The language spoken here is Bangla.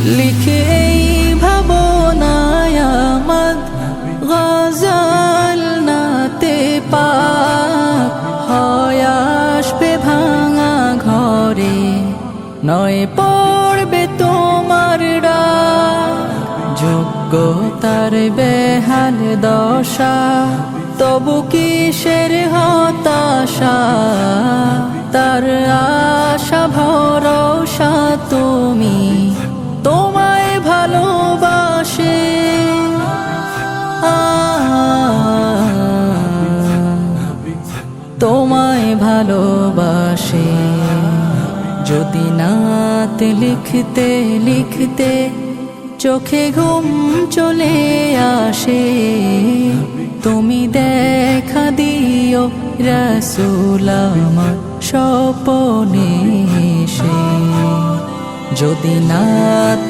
লিখে এই ভাবনায় আমার গজল নাতে পাক হয় আসবে ভাঙা ঘরে, নয় পড়বে তোমার ডাক। যোগ্যতার বেহাল দশা, তবু কিসের হতাশা, তার আশা ভরসা তুমি, তোমায় ভালোবাসে। তোমায় ভালোবাসে। যদি নাতে লিখতে লিখতে চোখে ঘুম চলে আসে, তুমি দেখা দিও রাসূল আমার স্বপনে এসে। যদি নাতে